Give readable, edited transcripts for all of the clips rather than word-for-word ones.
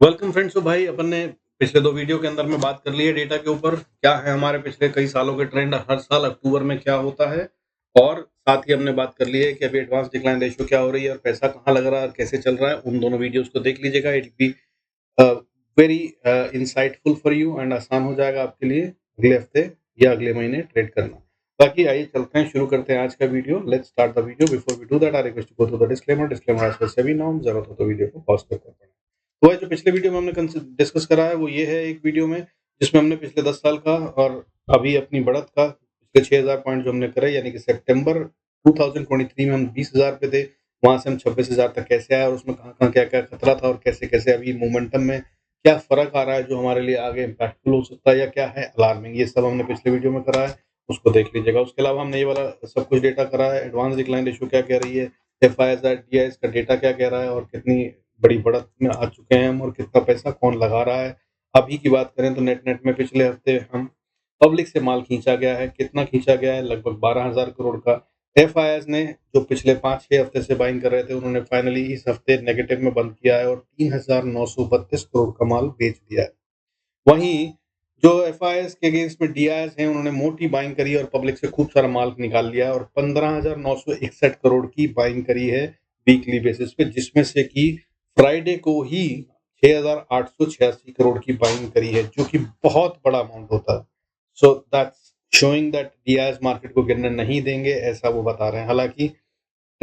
Welcome friends. तो भाई अपन ने पिछले 2 वीडियो के अंदर में बात कर ली है डेटा के ऊपर, क्या है हमारे पिछले कई सालों के ट्रेंड, हर साल अक्टूबर में क्या होता है, और साथ ही हमने बात कर ली है कि अभी एडवांस डिक्लाइन रेशियो क्या हो रही है और पैसा कहाँ लग रहा है और कैसे चल रहा है। उन दोनों वीडियोस को देख लीजिएगा। It be very insightful for you and आसान हो जाएगा आपके लिए अगले हफ्ते या अगले महीने ट्रेड करना। बाकी आइए चलते हैं, शुरू करते हैं आज का video. Let's start the video. Before we do that I request to go through the disclaimer. Disclaimer as per SEBI norm, जरूरत हो तो वीडियो को पॉज करके पढ़ें। तो जो पिछले वीडियो में हमने डिस्कस करा है वो ये है, एक वीडियो में जिसमें हमने पिछले 10 साल का और अभी अपनी बढ़त का पिछले 6000 पॉइंट जो हमने करे, यानी कि सितंबर 2023 में हम 20,000 पे थे, वहां से हम 26,000 तक कैसे आए और उसमें कहाँ-कहाँ क्या-क्या खतरा था और कैसे-कैसे अभी मोमेंटम में क्या फ़र्क आ रहा है जो हमारे लिए आगे इम्पैक्टफुल हो सकता है या क्या है अलार्मिंग। ये सब हमने पिछले वीडियो में करा है, उसको देख लीजिएगा। उसके अलावा हमने ये वाला सब कुछ डेटा करा है, एडवांस डिक्लाइन रेशियो क्या कह रही है, एफआईआई डीआईएस का डेटा क्या कह रहा है और कितनी बड़ी बढ़त में आ चुके हैं हम और कितना पैसा कौन लगा रहा है। अभी की बात करें तो नेट में पिछले हफ्ते हम पब्लिक से माल खींचा गया है, कितना खींचा गया है, लगभग 12,000 करोड़ का। एफआईआईज ने जो पिछले 5-6 हफ्ते से बाइंग कर रहे थे, उन्होंने फाइनली इस हफ्ते नेगेटिव में बंद किया है और 3,932 करोड़ का माल बेच दिया है। वहीं जो एफआईआईज के अगेंस्ट में डीआईएस हैं, उन्होंने मोटी बाइंग करी और पब्लिक से खूब सारा माल निकाल लिया और 15,961 करोड़ की बाइंग करी है वीकली बेसिस पे, जिसमें से कि फ्राइडे को ही 6,886 करोड़ की बाइंग करी है, जो कि बहुत बड़ा अमाउंट होता है। So that's showing that DIIs market को गिरने नहीं देंगे, ऐसा वो बता रहे हैं। हालांकि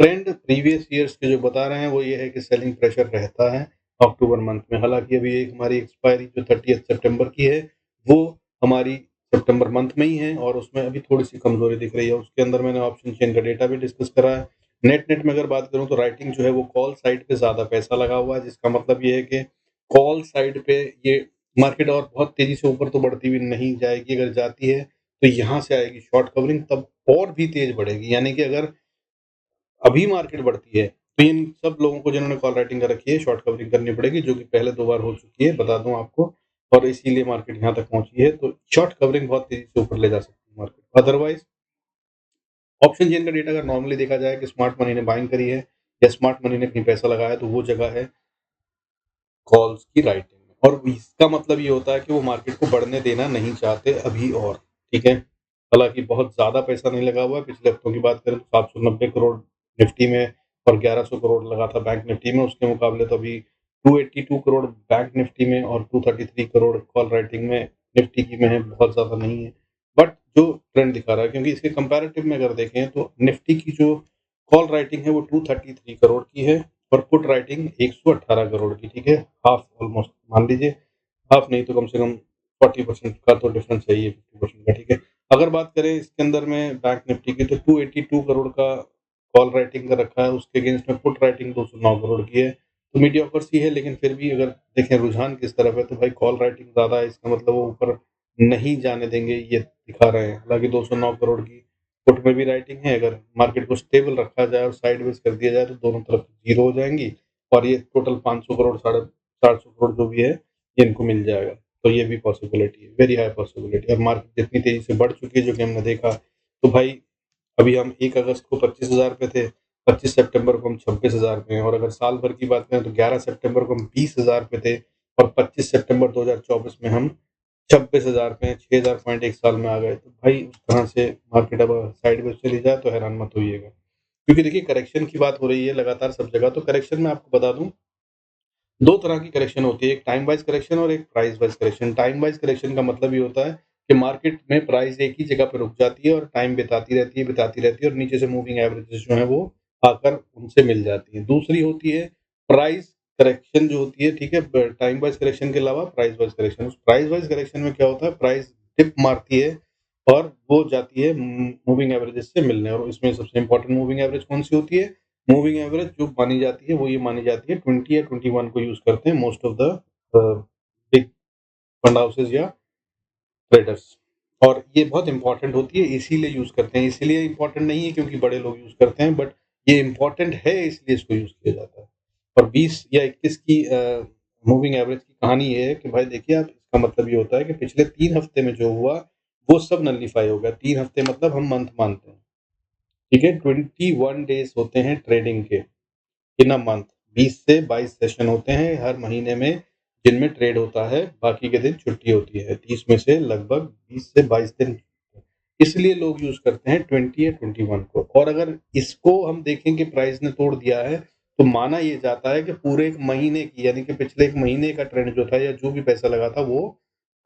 ट्रेंड प्रीवियस ईयर्स के जो बता रहे हैं वो ये है कि सेलिंग प्रेशर रहता है अक्टूबर मंथ में। हालांकि अभी एक हमारी एक्सपायरी जो 30 सितंबर की है वो हमारी सितंबर मंथ में ही है और उसमें अभी थोड़ी सी कमजोरी दिख रही है। उसके अंदर मैंने ऑप्शन चेन का डेटा भी डिस्कस करा है। नेट में अगर बात करूं तो राइटिंग जो है वो कॉल साइड पे ज्यादा पैसा लगा हुआ है, जिसका मतलब ये है कि कॉल साइड पे ये मार्केट और बहुत तेजी से ऊपर तो बढ़ती हुई नहीं जाएगी। अगर जाती है तो यहाँ से आएगी शॉर्ट कवरिंग, तब और भी तेज बढ़ेगी। यानी कि अगर अभी मार्केट बढ़ती है तो इन सब लोगों को जिन्होंने कॉल राइटिंग कर रखी है शॉर्ट कवरिंग करनी पड़ेगी, जो कि पहले 2 बार हो चुकी है, बता दूं आपको। और इसीलिए मार्केट यहाँ तक पहुंची है। तो शॉर्ट कवरिंग बहुत तेजी से ऊपर ले जा सकती है मार्केट। अदरवाइज ऑप्शन चेन का डेटा अगर नॉर्मली देखा जाए कि स्मार्ट मनी ने बाइंग करी है या स्मार्ट मनी ने कहीं पैसा लगाया है, तो वो जगह है कॉल्स की राइटिंग में। और इसका मतलब ये होता है कि वो मार्केट को बढ़ने देना नहीं चाहते अभी और, ठीक है। हालांकि बहुत ज्यादा पैसा नहीं लगा हुआ है। पिछले हफ्तों की बात करें तो 790 करोड़ निफ्टी में और 1100 करोड़ लगा था बैंक निफ्टी में। उसके मुकाबले तो अभी 282 करोड़ बैंक निफ्टी में और 233 करोड़ कॉल राइटिंग में निफ्टी की में है। बहुत ज्यादा नहीं है, बट जो ट्रेंड दिखा रहा है, क्योंकि इसके कंपैरेटिव में अगर देखें तो निफ्टी की जो कॉल राइटिंग है वो 233 करोड़ की है और पुट राइटिंग 118 करोड़ की, ठीक है। हाफ ऑलमोस्ट मान लीजिए, हाफ नहीं तो कम से कम 40% का तो डिफरेंस है ये, 50% का, ठीक है। अगर बात करें इसके अंदर में बैंक निफ्टी की तो 282 करोड़ का कॉल राइटिंग का रखा है, उसके अगेंस्ट में पुट राइटिंग 209 करोड़ की है। तो मीडियोकर सी है, लेकिन फिर भी अगर देखें रुझान किस तरफ है तो भाई कॉल राइटिंग ज्यादा है, इसका मतलब वो ऊपर नहीं जाने देंगे ये दिखा रहे हैं। हालांकि 209 करोड़ की पुट में भी राइटिंग है। अगर मार्केट को स्टेबल रखा जाए और साइडवेज कर दिया जाए तो दोनों तरफ जीरो हो जाएंगी और ये टोटल 500 करोड़, 450 करोड़ जो भी है ये इनको मिल जाएगा। तो ये भी पॉसिबिलिटी है, वेरी हाई पॉसिबिलिटी। और मार्केट जितनी तेजी से बढ़ चुकी है जो कि हमने देखा, तो भाई अभी हम 1 अगस्त को 25,000 पे थे, 25 सितंबर को हम 26,000 पे हैं। और अगर साल भर की बात करें तो 11 सितंबर को हम 20,000 पे थे और 25 सितंबर 2024 में हम 26,000 पे हैं। 6,000 पॉइंट एक साल में आ गए। तो भाई उस तरह से मार्केट अब साइडवेज चली जाए तो हैरान मत होइएगा, क्योंकि देखिए करेक्शन की बात हो रही है लगातार सब जगह। तो करेक्शन में आपको बता दूं, 2 तरह की करेक्शन होती है, एक टाइम वाइज़ करेक्शन और एक price wise correction. Time wise correction का मतलब ये होता है कि मार्केट में प्राइस एक ही जगह पे रुक जाती है और टाइम बिताती रहती है और नीचे से मूविंग एवरेजेस जो हैं वो आकर उनसे मिल जाती हैं। दूसरी होती है प्राइस करेक्शन जो होती है, ठीक है? ब टाइम वाइज़ करेक्शन के अलावा प्राइस वाइज़ करेक्शन। उस प्राइस वाइज़ करेक्शन में क्या होता है, प्राइस डिप मारती है और वो जाती है मूविंग एवरेजेस से मिलने। और इसमें सबसे इम्पोर्टेंट मूविंग एवरेज कौन-सी होती है? मूविंग एवरेज जो मानी जाती है वो ये मानी जाती है 20 या 21 को यूज करते हैं most of the big fund houses या ट्रेडर्स। और ये बहुत इंपॉर्टेंट होती है, इसीलिए यूज करते हैं। इसीलिए इंपॉर्टेंट नहीं है क्योंकि बड़े लोग यूज करते हैं, बट ये इंपॉर्टेंट है इसलिए इसको यूज किया जाता है। और 20 या 21 की मूविंग एवरेज की कहानी ये है कि भाई देखिए आप, इसका मतलब ये होता है कि पिछले 3 हफ्ते में जो हुआ वो सब नलिफाई हो गया। 3 हफ्ते मतलब हम मंथ मानते हैं, ठीक है। 21 डेज होते हैं ट्रेडिंग के इन अ मंथ। 20 से 22 सेशन होते हैं हर महीने में, जिनमें ट्रेड होता है, बाकी के दिन छुट्टी होती है। 30 में से लगभग 20 से 22 दिन, इसलिए लोग यूज़ करते हैं 20 या 21 को। और अगर इसको हम देखें कि प्राइस ने तोड़ दिया है, तो माना ये जाता है कि पूरे 1 महीने की, यानी कि पिछले 1 महीने का ट्रेंड जो था या जो भी पैसा लगा था वो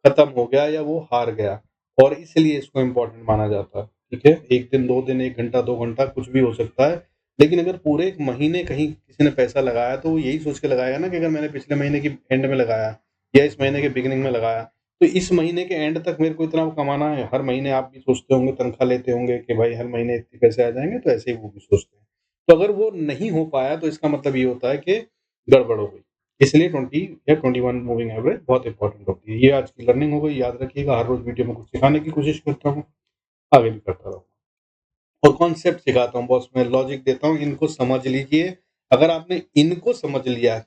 खत्म हो गया या वो हार गया, और इसलिए इसको इम्पोर्टेंट माना जाता है। ठीक है? 1 दिन, 2 दिन, 1 घंटा, 2 घंटा कुछ भी हो सकता है। लेकिन अगर पूरे 1 महीने कहीं किसी ने पैसा लगाया, तो वो यही सोच के लगाएगा ना कि अगर मैंने पिछले महीने की एंड में लगाया या इस महीने के बिगिनिंग में लगाया, तो इस महीने के एंड तक मेरे को इतना कमाना है। हर महीने आप भी सोचते होंगे, तनख्वाह लेते होंगे कि भाई हर महीने इतने पैसे आ जाएँगे, तो ऐसे ही वो भी सोचते हैं। तो अगर वो नहीं हो पाया, तो इसका मतलब ये होता है कि गड़बड़ हो गई। इसलिए 20 या 21 मूविंग एवरेज बहुत इंपॉर्टेंट होती है। ये आज की लर्निंग हो गई, याद रखिएगा। हर रोज़ वीडियो में कुछ सिखाने की कोशिश करता हूँ, आगे भी करता रहूँगा। और कॉन्सेप्ट सिखाता हूँ बॉस, मैं लॉजिक देता हूँ, इनको समझ लीजिए। अगर आपने इनको समझ लिया,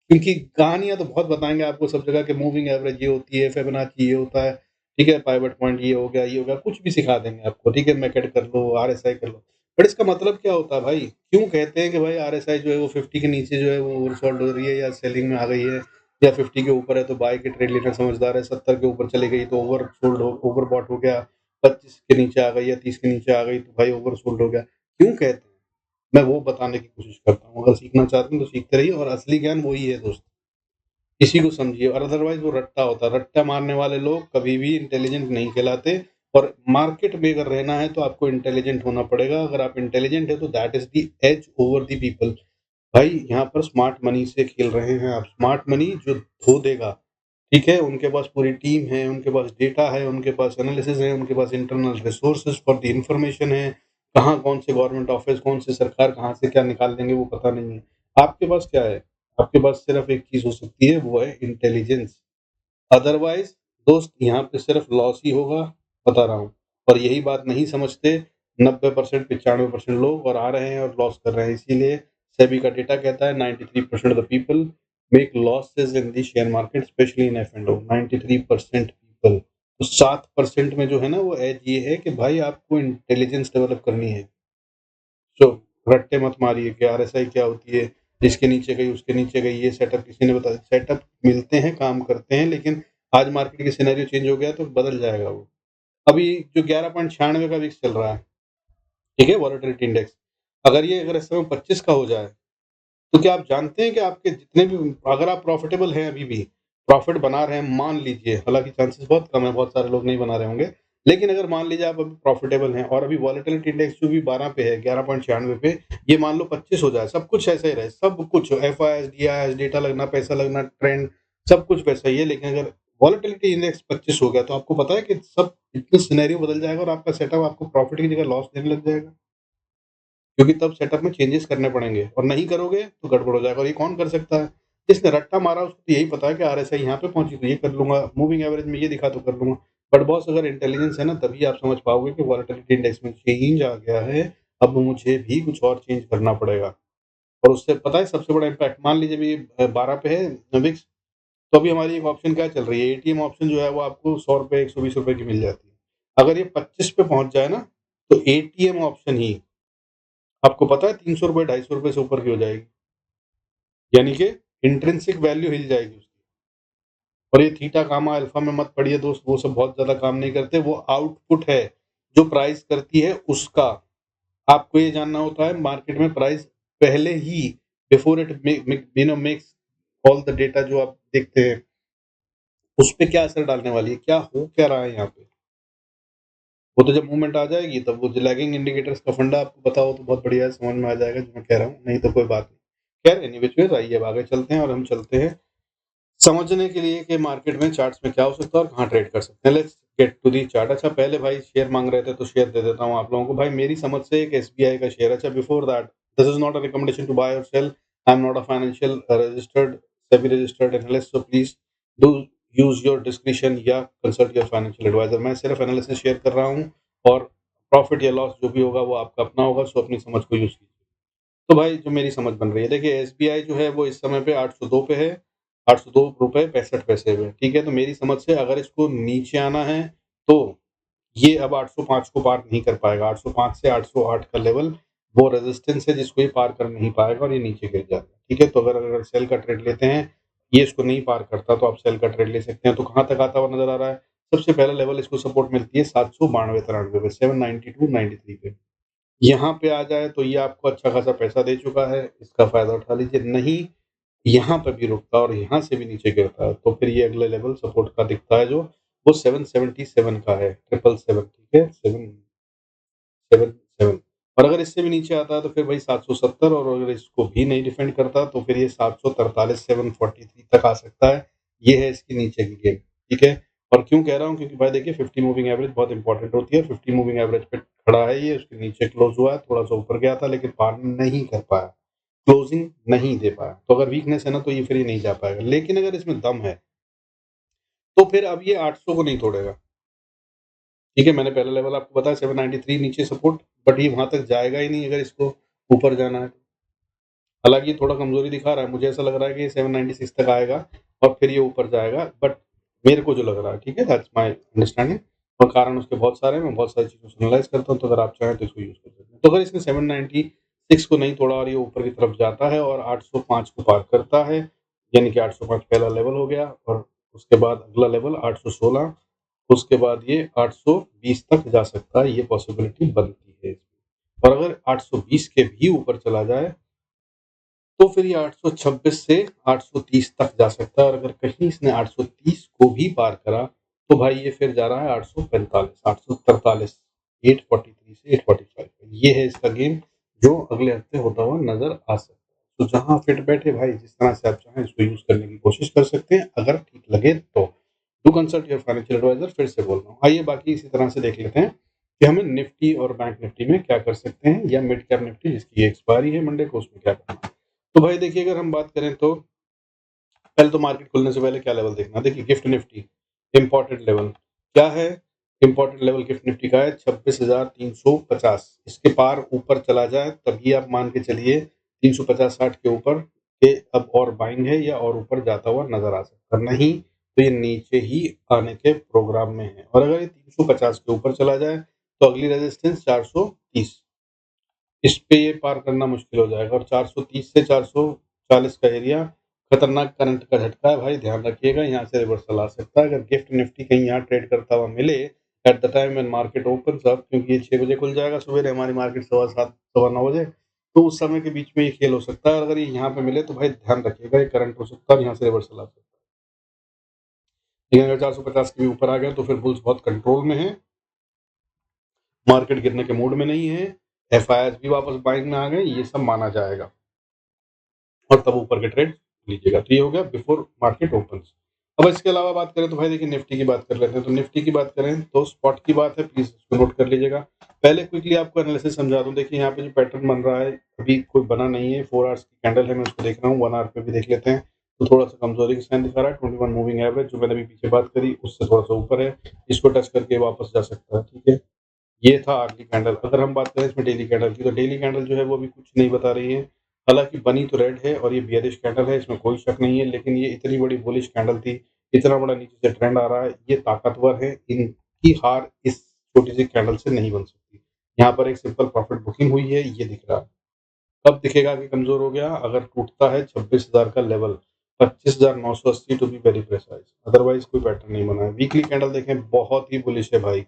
क्योंकि कहानियाँ तो बहुत बताएँगे आपको सब जगह कि मूविंग एवरेज ये होती है, फिबोनाची ये होता है, ठीक है, पाइवट पॉइंट ये हो गया, ये हो गया, कुछ भी सिखा देंगे आपको, ठीक है, मैकेड कर लो, आरएसआई कर लो। बट इसका मतलब क्या होता है भाई? क्यों कहते हैं कि भाई आरएसआई जो है वो 50 के नीचे जो है वो ओवरसोल्ड हो रही है या सेलिंग में आ गई है, या 50 के ऊपर है तो बाय के ट्रेड लेना समझदार है, 70 के ऊपर चली गई तो ओवरसोल्ड हो, ओवरबॉट हो गया, 25 के नीचे आ गई या 30 के नीचे आ गई तो भाई ओवरसोल्ड हो गया। क्यों कहते हैं? मैं वो बताने की कोशिश करता हूँ। अगर सीखना चाहते हैं तो सीखते रहिए, और असली ज्ञान वही है दोस्त। इसी को समझिए, और अदरवाइज़ वो रट्टा होता है। रट्टा मारने वाले लोग कभी भी इंटेलिजेंट नहीं कहलाते। और मार्केट में अगर रहना है तो आपको इंटेलिजेंट होना पड़ेगा। अगर आप इंटेलिजेंट है तो that is the edge over the people. भाई यहाँ पर स्मार्ट मनी से खेल रहे हैं आप। स्मार्ट मनी जो धो देगा, ठीक है? उनके पास पूरी टीम है, उनके पास डेटा है, उनके पास एनालिसिस है, उनके पास internal resources for the information है। कहाँ कौन से गवर्नमेंट ऑफिस, कौन सी सरकार कहाँ से क्या निकाल देंगे वो पता नहीं है। आपके पास क्या है? आपके पास सिर्फ़ एक चीज़ हो सकती है, वो है इंटेलिजेंस। अदरवाइज़ दोस्त यहाँ पे सिर्फ़ लॉस ही होगा, बता रहा हूँ। और यही बात नहीं समझते 90% 95% लोग, और आ रहे हैं और लॉस कर रहे हैं। इसीलिए सेबी का डेटा कहता है 93% of the people make losses in the share market, specially in F and O. 93% people. तो 7% में जो है ना वो एज ये है कि भाई आपको इंटेलिजेंस डेवलप करनी है। सो रट्टे मत मारिए कि आरएसआई क्या होती है, जिसके नीचे गई उसके नीचे गई, ये सेटअप किसी ने बताया। सेटअप मिलते हैं, काम करते हैं, लेकिन आज मार्केट की सिनेरियो चेंज हो गया तो बदल जाएगा वो। अभी जो 11.96 का विक्स चल रहा है, ठीक है, वॉलेटिलिटी इंडेक्स, अगर इस समय 25 का हो जाए, तो क्या आप जानते हैं कि आपके जितने भी, अगर आप प्रॉफिटेबल हैं अभी भी, प्रॉफिट बना रहे हैं, मान लीजिए, हालाँकि चांसेस बहुत कम है, बहुत सारे लोग नहीं बना रहे होंगे, लेकिन अगर मान लीजिए आप अभी प्रॉफिटेबल हैं और अभी वॉलेटिलिटी इंडेक्स जो भी 12 पे है, 11.96 पे, ये मान लो 25 हो जाए, सब कुछ ऐसा ही रहे, सब कुछ एफआईएस, डीआईएस, डेटा लगना, पैसा लगना, ट्रेंड, सब कुछ वैसा ही है, लेकिन अगर वॉलेटिलिटी इंडेक्स 25 हो गया, तो आपको पता है कि सब इतना सिनेरियो बदल जाएगा और आपका सेटअप आपको प्रॉफिट की जगह लॉस देने लग जाएगा। क्योंकि तब सेटअप में चेंजेस करने पड़ेंगे, और नहीं करोगे तो गड़बड़ हो जाएगा। और ये कौन कर सकता है? जिसने रट्टा मारा उसको तो यही पता है कि आरएसआई यहाँ पे पहुंची तो ये कर लूंगा, मूविंग एवरेज में ये दिखा तो कर लूंगा। बट बॉस, अगर इंटेलिजेंस है ना, तभी आप समझ पाओगे कि वॉलेटिलिटी इंडेक्स में चेंज आ गया है, अब मुझे भी कुछ और चेंज करना पड़ेगा। और उससे पता है सबसे बड़ा इम्पैक्ट, मान लीजिए अभी 12 पे है विक्स, तो अभी हमारी एक ऑप्शन क्या चल रही है, एटीएम ऑप्शन जो है वो आपको 100 रुपए, 120 रुपए की मिल जाती है। अगर ये 25 पे पहुंच जाए ना, तो एटीएम ऑप्शन ही आपको पता है 300 रुपए, 250 रुपए से ऊपर की हो जाएगी। यानी कि इंट्रिंसिक वैल्यू हिल जाएगी उसकी। और ये थीटा, गामा, अल्फा में मत पढ़िए दोस्त, वो सब बहुत ज़्यादा काम नहीं करते। वो आउटपुट है, जो प्राइस करती है उसका। आपको ये जानना होता है मार्केट में प्राइस पहले ही, before it makes all the data जो आप देखते हैं, उस पे क्या असर डालने वाली है, क्या हो क्या रहा है यहाँ पे। वो तो जब मूवमेंट आ जाएगी, तब वो जो लैगिंग इंडिकेटर्स का फंडा आपको पता हो तो बहुत बढ़िया है, समझ में आ जाएगा जो मैं कह रहा हूँ, नहीं तो कोई बात नहीं। खैर, एनी व्हिच वेज़, आइए अब आगे चलते हैं और हम चलते हैं समझने के लिए कि मार्केट में चार्ट्स में क्या हो सकता है और कहाँ ट्रेड कर सकते हैं। Let's get to the chart. अच्छा, पहले भाई शेयर मांग रहे थे तो शेयर दे देता हूँ आप लोगों को। भाई मेरी समझ से एक एसबीआई का शेयर, अच्छा before that, this is not a recommendation to buy or sell. I am not a financial registered, SEBI registered analyst, so please do use your discretion या कंसल्ट योर फाइनेंशियल एडवाइजर। मैं सिर्फ एनालिसिस शेयर कर रहा हूँ, और profit या loss जो भी होगा वो आपका अपना होगा, सो अपनी समझ को यूज कीजिए। तो भाई जो मेरी समझ बन रही है, देखिए एसबीआई जो है वो इस समय पे 802 पे है, 802 रुपए 65 पैसे पे, ठीक है। तो मेरी समझ से अगर इसको नीचे आना है, तो ये अब 805 को पार नहीं कर पाएगा। 805 से 808 का लेवल वो रेजिस्टेंस है जिसको ये पार कर नहीं पाएगा, और ये नीचे गिर जाएगा, ठीक है। तो अगर अगर सेल का ट्रेड लेते हैं ये इसको नहीं पार करता तो आप सेल का ट्रेड ले सकते हैं। तो कहाँ तक आता हुआ नज़र आ रहा है? सबसे पहला लेवल इसको सपोर्ट मिलती है 792-93 पे, 792-93 पे। यहाँ पे आ जाए तो ये आपको अच्छा खासा पैसा दे चुका है, इसका फ़ायदा उठा लीजिए। नहीं, यहाँ पे भी रुकता है और यहाँ से भी नीचे गिरता है, तो फिर ये अगले लेवल सपोर्ट का दिखता है जो वो 777 का है, 777 ठीक है? 777 और अगर इससे भी नीचे आता है तो फिर वही 770 और अगर इसको भी नहीं डिफेंड करता तो फिर ये 743 743 तक आ सकता है। ये है इसकी नीचे की गेम, ठीक है? और क्यों कह रहा हूँ क्योंकि भाई देखिए 50 मूविंग एवरेज बहुत इंपॉर्टेंट होती है। 50 मूविंग एवरेज पे खड़ा है ये, उसके नीचे क्लोज हुआ है, थोड़ा-सा ऊपर गया था लेकिन पार नहीं कर पाया, क्लोजिंग नहीं दे पाया। तो अगर वीकनेस है ना तो ये फिर ये नहीं जा पाएगा। लेकिन अगर इसमें दम है, तो फिर अब ये 800 को नहीं तोड़ेगा। ठीक है, मैंने पहला लेवल आपको बताया 793 नीचे सपोर्ट, बट ये वहाँ तक जाएगा ही नहीं अगर इसको ऊपर जाना है। हालाँकि ये थोड़ा कमज़ोरी दिखा रहा है, मुझे ऐसा लग रहा है कि ये 796 तक आएगा और फिर ये ऊपर जाएगा, बट मेरे को जो लग रहा है, ठीक है, दैट्स माय अंडरस्टैंडिंग और कारण उसके बहुत सारे हैं, मैं बहुत सारी चीज़ों को एनालाइज़ करता हूँ, तो अगर आप चाहें तो इसको यूज़ कर सकते हैं। तो अगर इसने 796 को नहीं तोड़ा और ये ऊपर की तरफ जाता है और 805 को पार करता है, यानी कि 805 पहला लेवल हो गया और उसके बाद अगला लेवल 816 उसके बाद ये 820 तक जा सकता है, ये पॉसिबिलिटी बनती है इसमें। और अगर 820 के भी ऊपर चला जाए, तो फिर ये 826 से 830 तक जा सकता है और अगर कहीं इसने 830 को भी पार करा, तो भाई ये फिर जा रहा है 845, 843, 843 से 845 ये है इसका गेम, जो अगले हफ्ते होता हुआ नज़र आ सकता है। तो जहाँ फिट बैठे भाई, जिस तरह से आप चाहें इसको यूज़ करने की कोशिश कर सकते हैं, अगर ठीक लगे तो। Do consult your financial advisor, फिर से बोल रहा हूँ। आइए बाकी इसी तरह से देख लेते हैं कि हमें निफ्टी और बैंक निफ्टी में क्या कर सकते हैं या मिड कैप निफ्टी जिसकी एक्सपायरी है मंडे को, उसमें क्या करना है। तो भाई देखिए, अगर हम बात करें तो पहले तो मार्केट खुलने से पहले क्या लेवल देखना। देखिए गिफ्ट निफ्टी इम्पोर्टेंट लेवल क्या है? इम्पोर्टेंट लेवल गिफ्ट निफ्टी का है 26,350। इसके पार ऊपर चला जाए तभी आप मान के चलिए 350-60 के ऊपर के अब और बाइंग है या और ऊपर जाता हुआ नजर आ सकता है। नहीं तो ये नीचे ही आने के प्रोग्राम में है और अगर ये 350 के ऊपर चला जाए तो अगली रेजिस्टेंस 430, इस पे ये पार करना मुश्किल हो जाएगा और 430 से 440 का एरिया खतरनाक करंट का झटका है भाई, ध्यान रखिएगा, यहाँ से रिवर्सल आ सकता है। अगर गिफ्ट निफ्टी कहीं यहाँ ट्रेड करता हुआ मिले at the time when market opens up, क्योंकि ये 6 बजे खुल जाएगा सवेरे, हमारी मार्केट 7:15 9 बजे, तो उस समय के बीच में ये खेल हो सकता है। अगर ये यहाँ पे मिले तो भाई ध्यान रखिएगा, ये करंट हो सकता है, यहाँ से रिवर्सल आ सकता है। लेकिन अगर 450 के भी ऊपर आ गया तो फिर बुल्स बहुत कंट्रोल में है, मार्केट गिरने के मूड में नहीं है, एफआईआईज भी वापस बाइंग में आ गए, ये सब माना जाएगा और तब ऊपर के ट्रेड लीजिएगा। तो ये हो गया बिफोर मार्केट ओपन्स। अब इसके अलावा बात करें तो भाई देखिए निफ्टी की बात कर लेते हैं। तो निफ्टी की बात करें तो स्पॉट की बात है, प्लीज इसको नोट कर लीजिएगा। पहले क्विकली आपको एनालिसिस समझा दूं। देखिए यहाँ पे जो पैटर्न बन रहा है अभी कोई बना नहीं है, 4 आवर्स की कैंडल है, मैं उसको देख रहा हूँ, 1 आवर पे भी देख लेते हैं। तो थोड़ा सा कमजोरी का साइन दिखा रहा है। 21 मूविंग एवरेज जो मैंने अभी पीछे बात करी उससे थोड़ा सा ऊपर है, इसको टच करके वापस जा सकता है, ठीक है। ये था अर्ली कैंडल। अगर हम बात करें इसमें डेली कैंडल की, तो डेली कैंडल जो है वो भी कुछ नहीं बता रही है। हालाँकि बनी तो रेड है और ये बियरिश कैंडल है, इसमें कोई शक नहीं है, लेकिन ये इतनी बड़ी बुलिश कैंडल थी, इतना बड़ा नीचे से ट्रेंड आ रहा है, ये ताकतवर है, इनकी हार इस छोटी-सी कैंडल से नहीं बन सकती। यहाँ पर एक सिंपल प्रॉफिट बुकिंग हुई है, ये दिख रहा है। कब दिखेगा कि कमज़ोर हो गया? अगर टूटता है 26,000 का level, 25,980 to be very precise, otherwise कोई पैटर्न नहीं बना है। वीकली कैंडल देखें, बहुत ही बुलिश है भाई।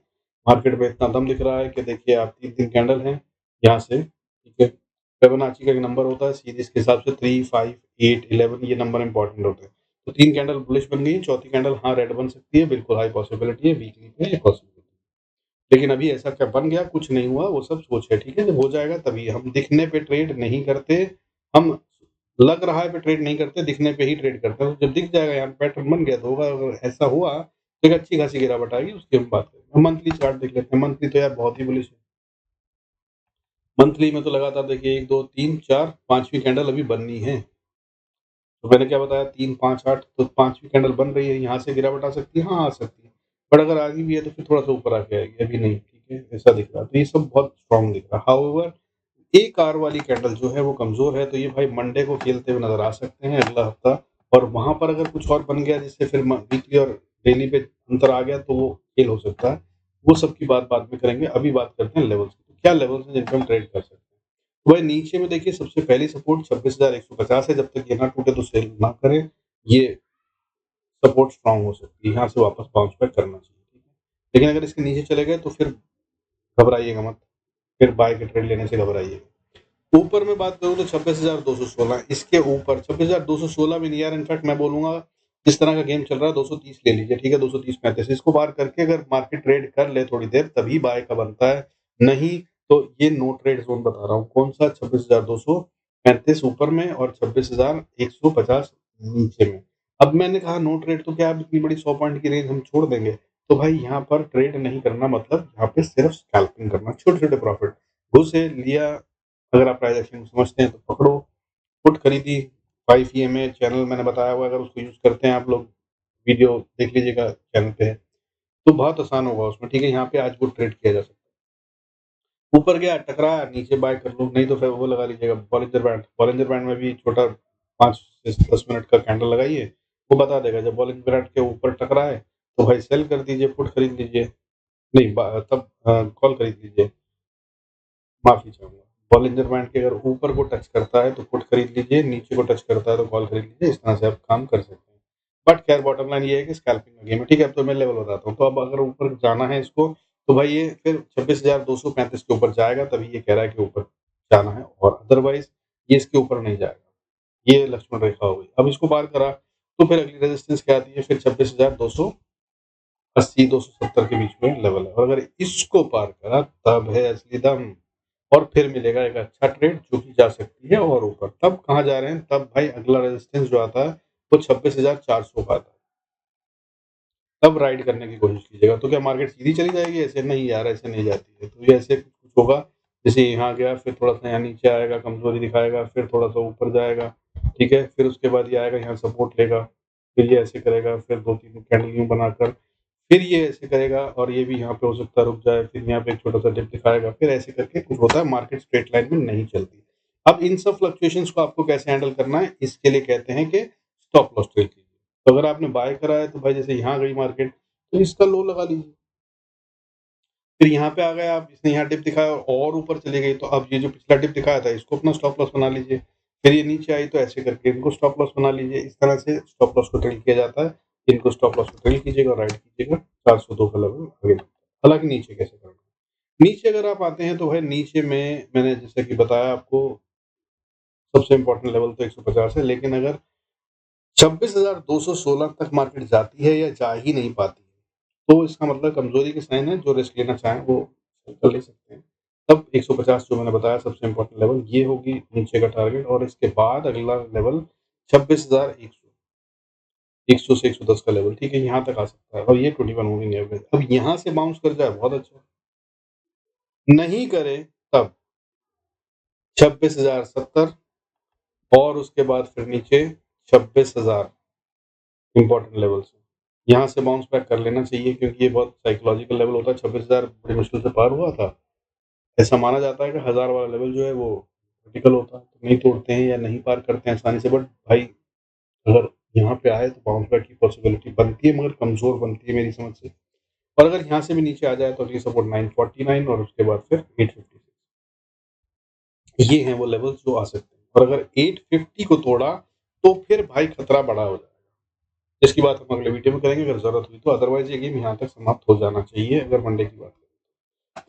मार्केट में इतना दम दिख रहा है कि देखिए आप 3-3 कैंडल हैं यहाँ से, ठीक है। फिबोनाची का एक नंबर होता है सीरीज़ के हिसाब से 3, 5, 8, 11 ये नंबर इम्पोर्टेंट होते हैं। तो 3 कैंडल बुलिश बन गई, चौथी कैंडल हाँ रेड बन सकती है, बिल्कुल हाई पॉसिबिलिटी है, वीकली पे पॉसिबिलिटी। लेकिन अभी ऐसा क्या बन गया, कुछ नहीं हुआ, वो सब सोच है, ठीक है? जब हो जाएगा तभी। हम दिखने पे ट्रेड नहीं करते, हम लग रहा है पे ट्रेड नहीं करते, दिखने पे ही ट्रेड करते हैं। तो जब दिख जाएगा यहाँ पे पैटर्न बन गया तो होगा, अगर ऐसा हुआ तो एक अच्छी खासी गिरावट आएगी, उसकी हम बात करेंगे। मंथली चार्ट देख लेते हैं। मंथली तो यार बहुत ही बुलिश है। मंथली में तो लगातार देखिए 1, 2, 3, 4, 5वीं कैंडल अभी बननी है। तो मैंने क्या बताया 3, 5, 8 तो 5वीं कैंडल बन रही है, यहाँ से गिरावट आ सकती है? हाँ, आ सकती है। बट अगर आ गई भी है तो फिर थोड़ा-सा ऊपर आके आएगी, अभी नहीं, ठीक है? ऐसा दिख रहा है। तो ये सब बहुत स्ट्रॉन्ग दिख रहा है। हाउएवर एक आवर वाली कैंडल जो है वो कमज़ोर है, तो ये भाई मंडे को खेलते हुए नज़र आ सकते हैं अगला हफ्ता। और वहाँ पर अगर कुछ और बन गया जिससे फिर वीकली और डेली पे अंतर आ गया तो वो खेल हो सकता है। वो सब की बात बाद में करेंगे, अभी बात करते हैं लेवल्स की। तो क्या लेवल्स हैं जिन पे हम ट्रेड कर सकते हैं? तो भाई नीचे में देखिए सबसे पहली सपोर्ट 26,150 है, जब तक ये ना टूटे तो सेल ना करें। ये सपोर्ट स्ट्रांग हो सकती है, यहाँ से वापस बाउंस बैक करना चाहिए, ठीक है। लेकिन अगर इसके नीचे चले गए तो फिर घबराइएगा मत, फिर बाय के ट्रेड लेने से घबराइएगा। ऊपर में बात करूँ तो 26,216, इसके ऊपर 26,216 भी नहीं यार, इनफैक्ट मैं बोलूंगा जिस तरह का गेम चल रहा है 230 ले लीजिए, ठीक है, 230-35 इसको पार करके अगर मार्केट ट्रेड कर ले थोड़ी देर तभी बाय का बनता है, नहीं तो ये नो ट्रेड जोन बता रहा हूँ। कौन सा? 26,235 ऊपर में और 26,150 नीचे में। अब मैंने कहा नो ट्रेड, तो क्या अब इतनी बड़ी 100 पॉइंट की रेंज हम छोड़ देंगे? तो भाई यहाँ पर ट्रेड नहीं करना, मतलब यहाँ पे सिर्फ स्कैल्पिंग करना, छोटे छोटे प्रॉफिट घुसे लिया। अगर आप प्राइस एक्शन समझते हैं तो पकड़ो, पुट खरीदी, 5 ईएमए चैनल मैंने बताया हुआ, अगर उसको यूज करते हैं आप लोग, वीडियो देख लीजिएगा चैनल पे है, तो बहुत आसान होगा उसमें, ठीक है। यहाँ पे आज वो ट्रेड किया जा सकता है। ऊपर गया टकराया, नीचे बाय कर लो, नहीं तो फिर वो लगा लीजिएगा बॉलिंजर बैंड। बॉलिंजर बैंड में भी छोटा 5 से 10 मिनट का कैंडल लगाइए, वो बता देगा जब बॉलिंजर बैंड के ऊपर टकराए तो भाई सेल कर दीजिए, पुट खरीद लीजिए, नहीं तब कॉल खरीद लीजिए, माफी चाहूंगा। बॉलिंजर बैंड के अगर ऊपर को टच करता है तो पुट खरीद लीजिए, नीचे को टच करता है तो कॉल खरीद लीजिए, इस तरह से आप काम कर सकते हैं। बट खैर बॉटम लाइन ये है कि स्कैल्पिंग का गेम है, ठीक है। अब तो मैं लेवल बताता हूँ, तो अब अगर ऊपर जाना है इसको तो भाई ये फिर 26,235 के ऊपर जाएगा, तभी ये कह रहा है कि ऊपर जाना है, और अदरवाइज ये इसके ऊपर नहीं जाएगा। ये लक्ष्मण रेखा हो गई। अब इसको पार करा तो फिर अगली रेजिस्टेंस क्या आती है? फिर 26,280-270 के बीच में लेवल है, और अगर इसको पार करा तब है असली दम, और फिर मिलेगा एक अच्छा ट्रेड जो कि जा सकती है और ऊपर। तब कहाँ जा रहे हैं? तब भाई अगला रेजिस्टेंस जो आता है वो 26,400 का आता है, तब राइड करने की कोशिश कीजिएगा। तो क्या मार्केट सीधी चली जाएगी ऐसे? नहीं यार, ऐसे नहीं जाती है। तो ये ऐसे कुछ होगा, जैसे यहाँ गया, फिर थोड़ा सा यहाँ नीचे आएगा, कमजोरी दिखाएगा, फिर थोड़ा सा ऊपर जाएगा, ठीक है, फिर उसके बाद ये आएगा, यहाँ सपोर्ट लेगा, फिर ये ऐसे करेगा, फिर 2-3 कैंडल यूं बनाकर फिर ये ऐसे करेगा, और ये भी यहाँ पे हो सकता है रुक जाए, फिर यहाँ पे एक छोटा सा डिप दिखाएगा, फिर ऐसे करके कुछ होता है, मार्केट स्ट्रेट लाइन में नहीं चलती। अब इन सब फ्लक्चुएशंस को आपको कैसे हैंडल करना है, इसके लिए कहते हैं कि स्टॉप लॉस ट्रेड कीजिए। तो अगर आपने बाय करा है तो भाई जैसे यहाँ गई मार्केट, तो इसका लो लगा लीजिए, फिर यहाँ पे आ गए आप, इसने यहाँ डिप दिखाया और ऊपर चली गई, तो अब ये जो पिछला डिप दिखाया था इसको अपना स्टॉप लॉस बना लीजिए, फिर ये नीचे आई तो ऐसे करके इनको स्टॉप लॉस बना लीजिए। इस तरह से स्टॉप लॉस को ट्रेड किया जाता है। इनको स्टॉप लॉस को ट्रेड कीजिएगा और राइट कीजिएगा 402 का लेवल आगे। हालांकि नीचे कैसे करना, नीचे अगर आप आते हैं तो भाई नीचे में मैंने जैसे कि बताया आपको, सबसे इम्पोर्टेंट लेवल तो 150 है, लेकिन अगर 26,216 तक मार्केट जाती है या जा ही नहीं पाती है तो इसका मतलब कमजोरी के साइन है। जो रिस्क लेना चाहें वो कर ले सकते हैं। तब 150 जो मैंने बताया सबसे इम्पोर्टेंट लेवल ये होगी नीचे का टारगेट, और इसके बाद अगला लेवल 26,100 से 110 का लेवल, ठीक है, यहाँ तक आ सकता है, और ये 21 मूविंग एवरेज। अब यहाँ से बाउंस कर जाए बहुत अच्छा, नहीं करे तब 26,070, और उसके बाद फिर नीचे 26,000 इम्पोर्टेंट लेवल्स। यहाँ से बाउंस बैक कर लेना चाहिए, क्योंकि ये बहुत साइकोलॉजिकल लेवल होता है। 26,000 बड़ी मुश्किल से पार हुआ था। ऐसा माना जाता है कि 1000 वाला लेवल जो है वो क्रिटिकल होता है, तो नहीं तोड़ते हैं या नहीं पार करते हैं आसानी से। बट भाई अगर यहाँ पे आए तो बाउंस बैक की पॉसिबिलिटी बनती है, मगर कमजोर बनती है मेरी समझ से। और अगर यहाँ से भी नीचे आ जाए तो अगली सपोर्ट 949, और उसके बाद फिर 856, ये हैं वो लेवल्स जो आ सकते हैं। और अगर 850 को तोड़ा तो फिर भाई खतरा बड़ा हो जाएगा, जिसकी बात हम अगले वीडियो में करेंगे अगर जरूरत हुई तो। अदरवाइज ये गेम यहाँ तक समाप्त हो जाना चाहिए अगर मंडे की बात करें।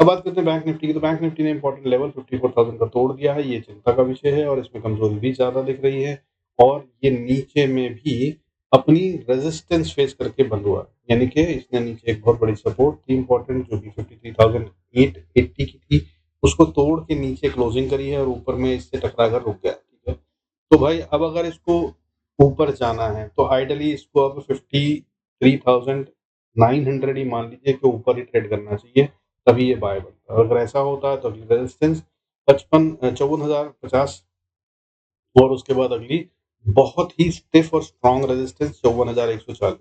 अब बात करते हैं बैंक निफ्टी की। तो बैंक निफ्टी ने इंपॉर्टेंट लेवल 54,000 का तोड़ दिया है, ये चिंता का विषय है, और इसमें कमजोरी भी ज्यादा दिख रही है, और ये नीचे में भी अपनी रेजिस्टेंस फेस करके बंद हुआ है। यानी कि इसने नीचे एक बहुत बड़ी सपोर्ट थी इंपॉर्टेंट, जो कि 53,880 की थी, उसको तोड़ के नीचे क्लोजिंग करी है, और ऊपर में इससे टकरा कर रुक गया, ठीक है। तो भाई अब अगर इसको ऊपर जाना है तो आइडली इसको अब 53,900 ही मान लीजिए कि ऊपर ही ट्रेड करना चाहिए, तभी ये बाय बनता है। अगर ऐसा होता है तो अगली रेजिस्टेंस 54,050, और उसके बाद अगली बहुत ही स्टिफ और स्ट्रॉन्ग रेजिस्टेंस 54,140।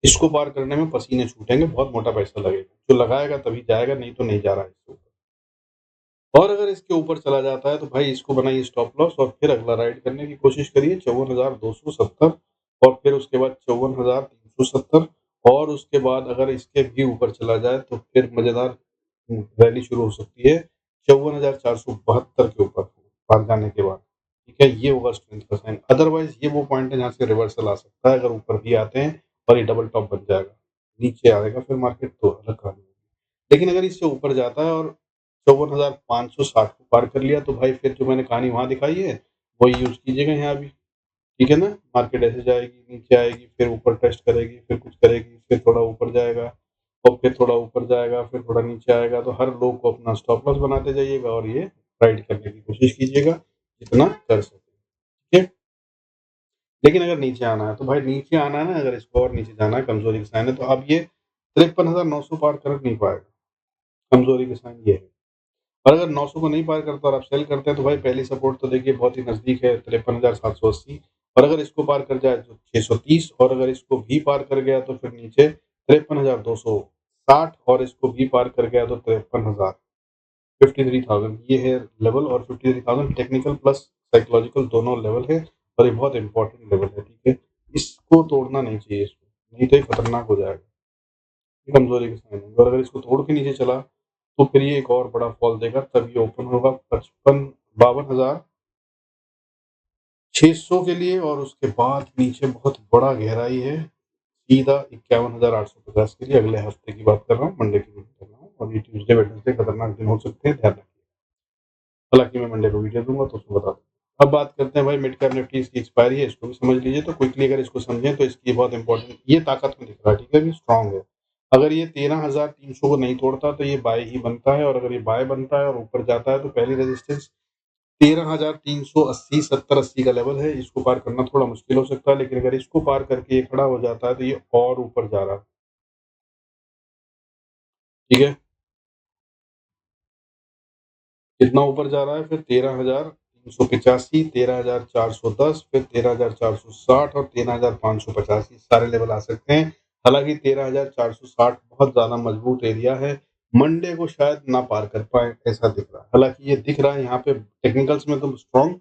इसको पार करने में पसीने छूटेंगे, बहुत मोटा पैसा लगेगा, जो लगाएगा तभी जाएगा, नहीं तो नहीं जा रहा है इसके ऊपर। और अगर इसके ऊपर चला जाता है तो भाई इसको बनाइए स्टॉप लॉस, और फिर अगला राइड करने की कोशिश करिए 54,270, और फिर उसके बाद 54,370, और उसके बाद अगर इसके भी ऊपर चला जाए तो फिर मजेदार रैली शुरू हो सकती है 54,472 के ऊपर पार जाने के बाद। ठीक है, ये होगा स्ट्रेंथ का साइन। अदरवाइज ये वो पॉइंट है जहाँ से रिवर्सल आ सकता है, अगर ऊपर भी आते हैं और ये डबल टॉप बन जाएगा, नीचे आएगा फिर मार्केट तो अलग कहानी होगी। लेकिन अगर इससे ऊपर जाता है और 54,560 को पार कर लिया तो भाई फिर जो मैंने कहानी वहाँ दिखाई है वही यूज कीजिएगा यहाँ भी। ठीक है ना, मार्केट ऐसे जाएगी, नीचे आएगी, फिर ऊपर टेस्ट करेगी, फिर कुछ करेगी, फिर थोड़ा ऊपर जाएगा और फिर थोड़ा ऊपर जाएगा, फिर थोड़ा नीचे आएगा। तो हर लो को अपना स्टॉप लॉस बनाते जाइएगा और ये राइड करने की कोशिश कीजिएगा जितना कर सके। ठीक है, लेकिन अगर नीचे आना है तो भाई नीचे आना है ना, अगर इसको और नीचे जाना है, कमजोरी का साइन है, तो अब ये 53,900 पार कर नहीं पाएगा, कमजोरी का साइन ये है। और अगर 900 को नहीं पार करता और आप सेल करते हैं तो भाई पहली सपोर्ट तो देखिए बहुत ही नजदीक है, 53,780। और अगर इसको पार कर जाए तो 630, और अगर इसको भी पार कर गया तो फिर नीचे 53,260, और इसको भी पार कर गया तो 53,000, 53,000 ये है लेवल। और 53,000 टेक्निकल प्लस साइकोलॉजिकल दोनों लेवल है, और ये बहुत इंपॉर्टेंट लेवल है। ठीक है, इसको तोड़ना नहीं चाहिए, इसको नहीं तो ये खतरनाक हो जाएगा, ये कमजोरी का साइन है। और अगर इसको तोड़ के नीचे चला तो फिर ये एक और बड़ा फॉल देगा, तब ये ओपन होगा 52,600 के लिए, और उसके बाद नीचे बहुत बड़ा गहराई है सीधा 51,850 के लिए। अगले हफ्ते की बात कर रहा हूँ, मंडे की बात कर रहा हूँ, और ये ट्यूसडे वेडनेसडे खतरनाक दिन हो सकते हैं, ध्यान रखिए। हालांकि मैं मंडे को वीडियो दूंगा तो उसको बता दूंगा। अब बात करते हैं भाई मिड कैप निफ्टी, इसकी एक्सपायरी है, इसको भी समझ लीजिए। तो क्विकली अगर इसको समझें तो इसकी बहुत इंपॉर्टेंट, ये ताकत में दिख रहा है, ठीक है, ये स्ट्रांग है। अगर ये 13,300 को नहीं तोड़ता तो ये बाय ही बनता है, और अगर ये बाय बनता है और ऊपर जाता है तो पहली रेजिस्टेंस 13,380, 70-80 का लेवल है, इसको पार करना थोड़ा मुश्किल हो सकता है। लेकिन अगर इसको पार करके ये खड़ा हो जाता है तो ये और ऊपर जा रहा है। ठीक है, कितना ऊपर जा रहा है फिर, 13,385, 13,410, फिर 13,460 और 13,550, सारे लेवल आ सकते हैं। हालांकि 13,460 बहुत ज्यादा मजबूत एरिया है, मंडे को शायद ना पार कर पाए ऐसा दिख रहा है। हालांकि ये दिख रहा है यहाँ पे टेक्निकल्स में तो स्ट्रॉन्ग,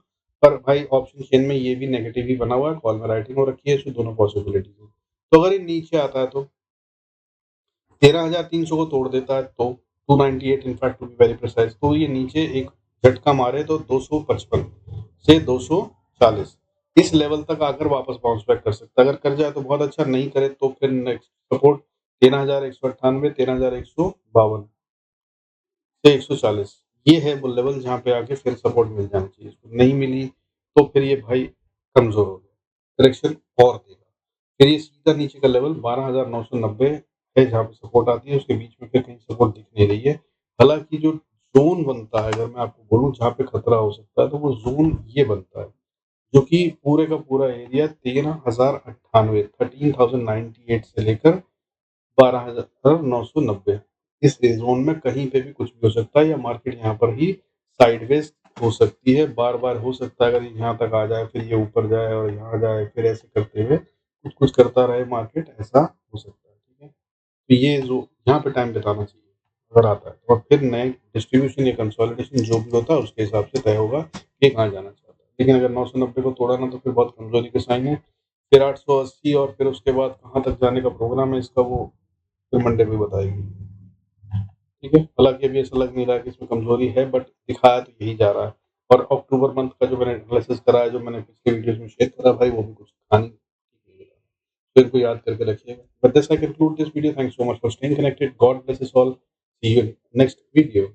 पर भाई ऑप्शन चेन में ये भी नेगेटिव ही बना हुआ है, कॉल में राइटिंग हो रखी है, इसमें दोनों पॉसिबिलिटी है। तो अगर ये नीचे आता है तो 13,300 को तोड़ देता है तो 298 in fact to be very precise, तो ये नीचे एक झटका मारे तो 255 से 240 इस लेवल तक आकर वापस बाउंस बैक कर सकता है। अगर कर जाए तो बहुत अच्छा, नहीं करे तो फिर नेक्स्ट सपोर्ट 13,198, 13,152 से 140, ये है वो लेवल जहाँ पे आके फिर सपोर्ट मिल जाना चाहिए। इसको नहीं मिली तो फिर ये भाई कमजोर हो गया, करेक्शन और देगा। फिर ये सीधा नीचे का लेवल 12,990 है जहाँ पे सपोर्ट आती है, उसके बीच में फिर कहीं सपोर्ट दिख नहीं रही है। हालांकि जो जोन बनता है, अगर मैं आपको बोलूँ जहाँ पे खतरा हो सकता है, तो वो जोन ये बनता है, जो कि पूरे का पूरा एरिया 13,098, 13,098 से लेकर 12,990, इस जोन में कहीं पे भी कुछ भी हो सकता है, या मार्केट यहाँ पर ही साइडवेज हो सकती है। बार बार हो सकता है अगर ये यहाँ तक आ जाए, फिर ये ऊपर जाए और यहाँ जाए, फिर ऐसे करते हुए कुछ कुछ करता रहे मार्केट, ऐसा हो सकता है। ठीक है, तो ये जो यहाँ पे टाइम बिताना चाहिए अगर आता है, तो और फिर नए डिस्ट्रीब्यूशन या कंसोलिडेशन जो भी होता है उसके हिसाब से तय होगा कि कहाँ जाना चाहता है। लेकिन अगर 990 को तोड़ा ना तो फिर बहुत कमजोरी के साइन है। फिर 880 और फिर उसके बाद कहाँ तक जाने का प्रोग्राम है इसका, वो फिर मंडे में बताएगी। ठीक है, हालांकि अभी ऐसा लग नहीं रहा कि इसमें कमजोरी है, बट दिखाया तो यही जा रहा है। और अक्टूबर मंथ का जो मैंने एनालिसिस करा है, जो मैंने पिछले वीडियोस में शेयर करा भाई, वो भी कुछ कहानी नहीं है। तो इनको याद करके रखिएगा। But this I conclude this video, thanks so much for staying connected, God bless us all, see you next video.